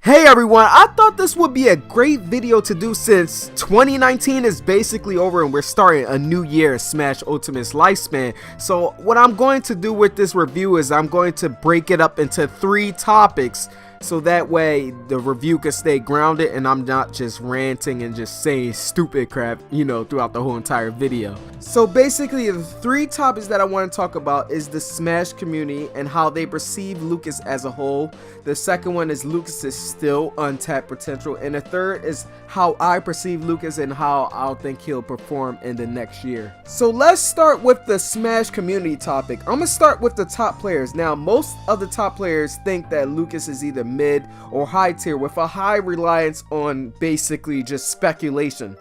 Hey everyone, I thought this would be a great video to do since 2019 is basically over and we're starting a new year, Smash Ultimate's lifespan. So what I'm going to do with this review is I'm going to break it up into 3 topics, so that way the review can stay grounded and I'm not just ranting and just saying stupid crap, throughout the whole entire video. So basically the 3 topics that I want to talk about is the Smash community and how they perceive Lucas as a whole. The second one is Lucas's still untapped potential, and the third is how I perceive Lucas and how I think he'll perform in the next year. So let's start with the Smash community topic. I'm gonna start with the top players. Now most of the top players think that Lucas is either mid or high tier, with a high reliance on basically just speculation.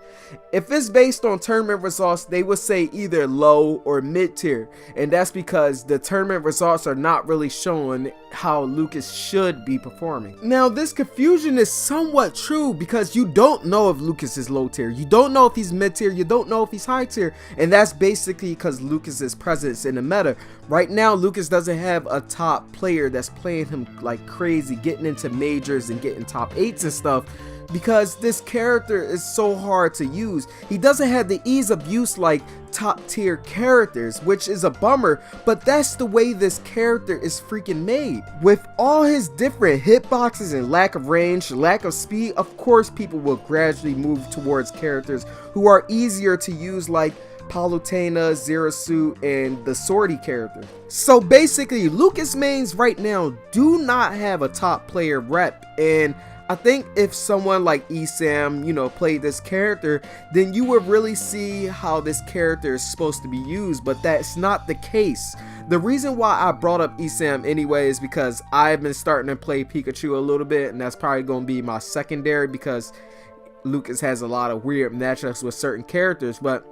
If it's based on tournament results, they would say either low or mid tier, and that's because the tournament results are not really showing how Lucas should be performing. Now this confusion is somewhat true because you don't know if Lucas is low tier, you don't know if he's mid tier, you don't know if he's high tier, and that's basically because Lucas's presence in the meta. Right now Lucas doesn't have a top player that's playing him like crazy, getting into majors and getting top 8s and stuff, because this character is so hard to use. He doesn't have the ease of use like top tier characters, which is a bummer, but that's the way this character is freaking made. With all his different hitboxes and lack of range, lack of speed, of course people will gradually move towards characters who are easier to use like Palutena, Zero Suit, and the Swordy character. So basically Lucas mains right now do not have a top player rep, and I think if someone like Esam, played this character, then you would really see how this character is supposed to be used, but that's not the case. The reason why I brought up Esam anyway is because I've been starting to play Pikachu a little bit, and that's probably going to be my secondary because Lucas has a lot of weird matchups with certain characters, but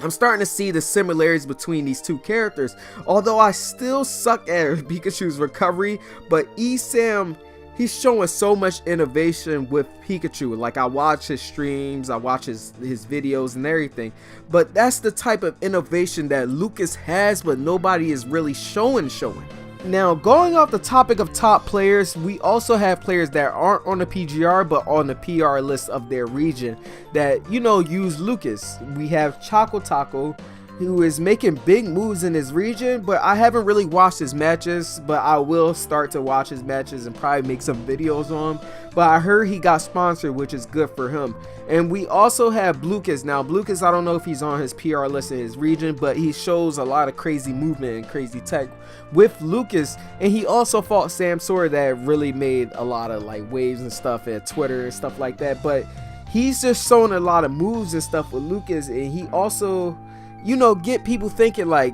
I'm starting to see the similarities between these 2 characters. Although I still suck at Pikachu's recovery, but Esam, he's showing so much innovation with Pikachu. Like, I watch his streams, I watch his videos and everything, but that's the type of innovation that Lucas has, but nobody is really showing. Now, going off the topic of top players, we also have players that aren't on the PGR but on the PR list of their region that use Lucas. We have Choco Taco, who is making big moves in his region, but I haven't really watched his matches, but I will start to watch his matches and probably make some videos on him. But I heard he got sponsored, which is good for him. And we also have Lucas. Now Lucas, I don't know if he's on his PR list in his region, but he shows a lot of crazy movement and crazy tech with Lucas, and he also fought Sam Sawyer that really made a lot of like waves and stuff at Twitter and stuff like that. But he's just showing a lot of moves and stuff with Lucas, and he also get people thinking like,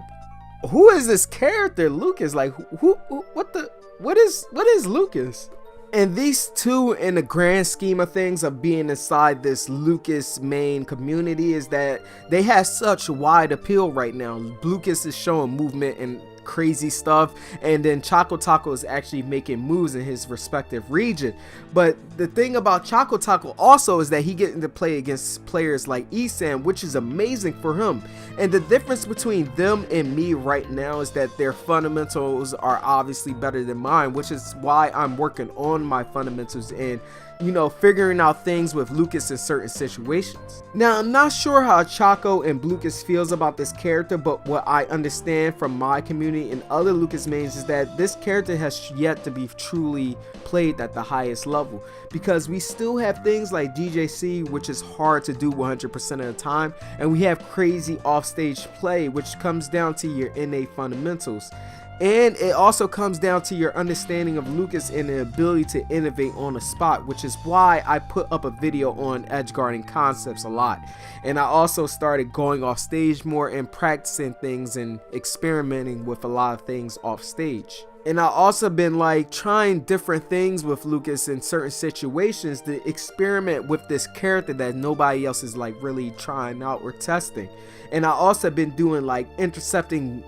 who is this character Lucas? Like, what is Lucas? And these 2, in the grand scheme of things of being inside this Lucas main community, is that they have such wide appeal right now. Lucas is showing movement and crazy stuff, and then Choco Taco is actually making moves in his respective region. But the thing about Choco Taco also is that he getting to play against players like Esam, which is amazing for him. And the difference between them and me right now is that their fundamentals are obviously better than mine, which is why I'm working on my fundamentals and figuring out things with Lucas in certain situations. Now, I'm not sure how Choco and Lucas feels about this character, but what I understand from my community and other Lucas mains is that this character has yet to be truly played at the highest level, because we still have things like DJC, which is hard to do 100% of the time, and we have crazy offstage play, which comes down to your innate fundamentals. And it also comes down to your understanding of Lucas and the ability to innovate on the spot, which is why I put up a video on edge guarding concepts a lot. And I also started going off stage more and practicing things and experimenting with a lot of things off stage. And I also been like trying different things with Lucas in certain situations to experiment with this character that nobody else is like really trying out or testing. And I also been doing like intercepting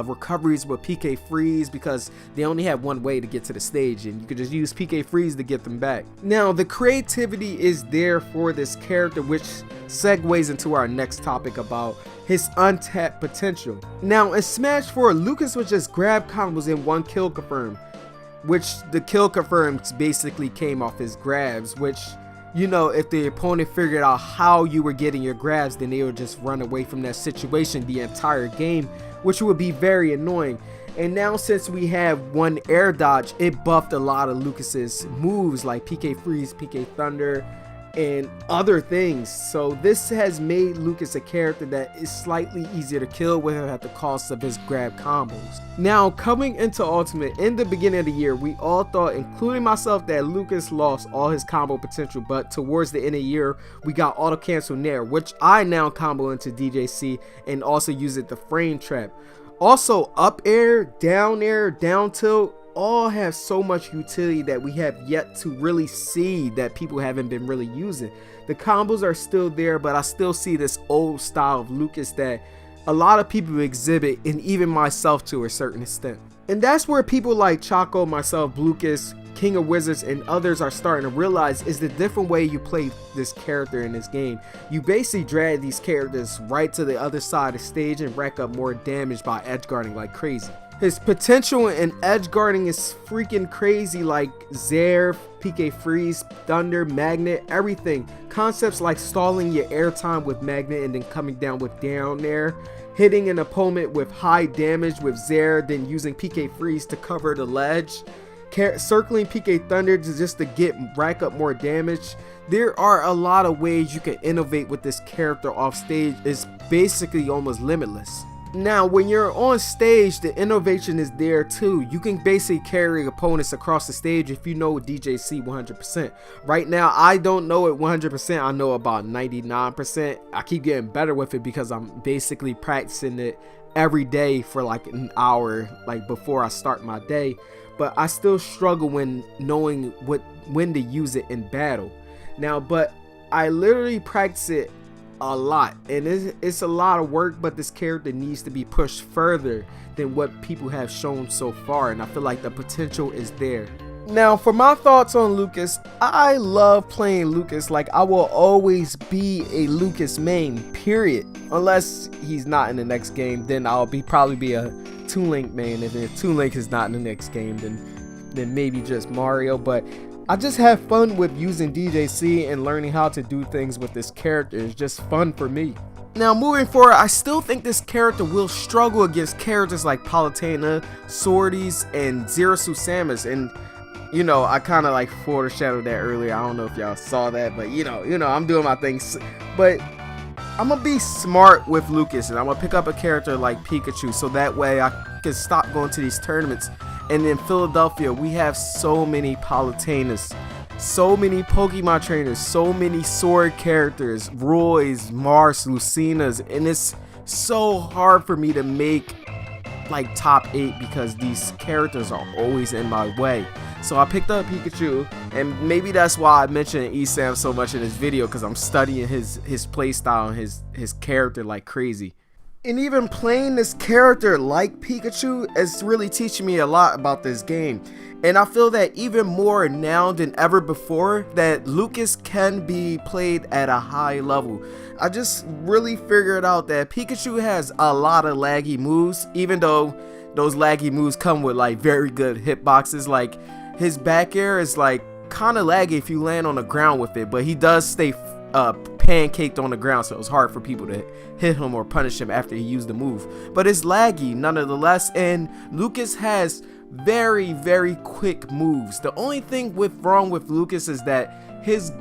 recoveries with PK Freeze, because they only have one way to get to the stage and you could just use PK Freeze to get them back. Now the creativity is there for this character, which segues into our next topic about his untapped potential. Now in Smash 4, Lucas would just grab combos and 1 kill confirm. which the kill confirms basically came off his grabs, which, you know, if the opponent figured out how you were getting your grabs, then they would just run away from that situation the entire game, which would be very annoying. And now since we have one air dodge, it buffed a lot of Lucas's moves like PK Freeze, PK Thunder, and other things. So this has made Lucas a character that is slightly easier to kill with him at the cost of his grab combos. Now coming into Ultimate, in the beginning of the year, we all thought, including myself, that Lucas lost all his combo potential, but towards the end of the year, we got auto cancel Nair, which I now combo into DJC and also use it the frame trap. Also, up air, down tilt, all have so much utility that we have yet to really see that people haven't been really using. The combos are still there, but I still see this old style of Lucas that a lot of people exhibit, and even myself to a certain extent. And that's where people like Chaco, myself, Lucas, King of Wizards, and others are starting to realize is the different way you play this character in this game. You basically drag these characters right to the other side of the stage and rack up more damage by edge guarding like crazy. His potential in edge guarding is freaking crazy, like Zair, PK Freeze, Thunder, Magnet, everything. Concepts like stalling your airtime with Magnet and then coming down with down air, hitting an opponent with high damage with Zair, then using PK Freeze to cover the ledge, circling PK Thunder just to rack up more damage. There are a lot of ways you can innovate with this character off stage. It's basically almost limitless. Now when you're on stage, the innovation is there too. You can basically carry opponents across the stage if you know DJC 100%. Right now I don't know it 100%, I know about 99%. I keep getting better with it because I'm basically practicing it every day for like an hour, like before I start my day. But I still struggle when knowing when to use it in battle. Now, but I literally practice it a lot, and it's a lot of work, but this character needs to be pushed further than what people have shown so far, and I feel like the potential is there. Now for my thoughts on Lucas, I love playing Lucas. Like, I will always be a Lucas main, period, unless he's not in the next game. Then I'll probably be a Toon Link main, and if Toon Link is not in the next game, then maybe just Mario. But I just have fun with using DJC and learning how to do things with this character. It's just fun for me. Now moving forward, I still think this character will struggle against characters like Palutena, Swordies, and Zero Samus. And you know, I kind of like foreshadowed that earlier. I don't know if y'all saw that, but you know, I'm doing my things. But I'm gonna be smart with Lucas, and I'm gonna pick up a character like Pikachu, so that way I can stop going to these tournaments. And in Philadelphia, we have so many Palutenas, so many Pokemon trainers, so many sword characters, Roys, Mars, Lucinas, and it's so hard for me to make like top 8 because these characters are always in my way. So I picked up Pikachu, and maybe that's why I mentioned Esam so much in this video, because I'm studying his playstyle and his character like crazy. And even playing this character like Pikachu is really teaching me a lot about this game. And I feel that even more now than ever before, that Lucas can be played at a high level. I just really figured out that Pikachu has a lot of laggy moves, even though those laggy moves come with like very good hitboxes. Like his back air is like kind of laggy if you land on the ground with it, but he does stay pancaked on the ground, so it's hard for people to hit him or punish him after he used the move. But it's laggy nonetheless, and Lucas has very, very quick moves. The only thing wrong with Lucas is that his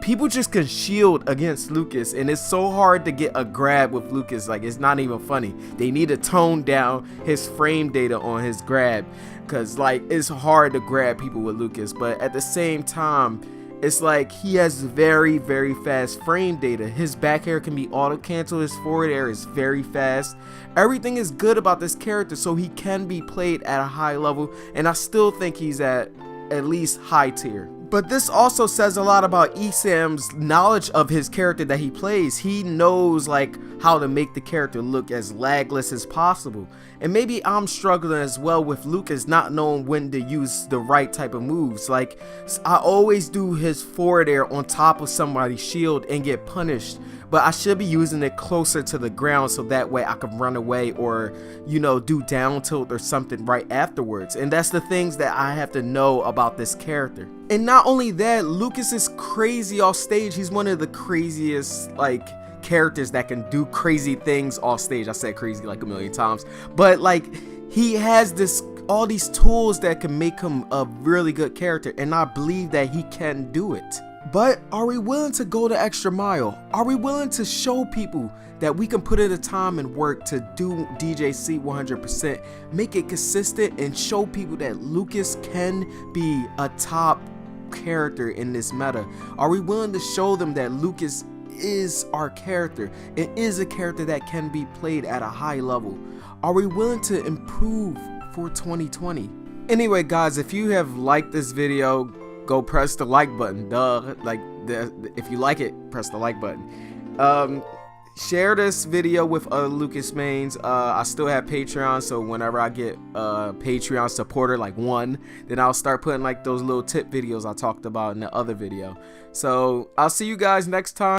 people just can shield against Lucas, and it's so hard to get a grab with Lucas. Like, it's not even funny. They need to tone down his frame data on his grab, because like it's hard to grab people with Lucas. But at the same time, it's like he has very, very fast frame data. His back air can be auto cancel. His forward air is very fast. Everything is good about this character, so he can be played at a high level, and I still think he's at least high tier. But this also says a lot about Esam's knowledge of his character that he plays. He knows like how to make the character look as lagless as possible. And maybe I'm struggling as well with Lucas not knowing when to use the right type of moves. Like, I always do his forward air on top of somebody's shield and get punished. but I should be using it closer to the ground so that way I can run away or, you know, do down tilt or something right afterwards. And that's the things that I have to know about this character. And not only that, Lucas is crazy off stage. He's one of the craziest, like, characters that can do crazy things off stage. I said crazy like a million times, but like, he has all these tools that can make him a really good character, and I believe that he can do it. But are we willing to go the extra mile? Are we willing to show people that we can put in the time and work to do DJC 100%, make it consistent, and show people that Lucas can be a top character in this meta? Are we willing to show them that Lucas is our character? It is a character that can be played at a high level. Are we willing to improve for 2020? Anyway guys, if you have liked this video, go press the like button. If you like it, press the like button. Share this video with other Lucas mains. I still have Patreon, so whenever I get a Patreon supporter like one, then I'll start putting like those little tip videos I talked about in the other video. So I'll see you guys next time.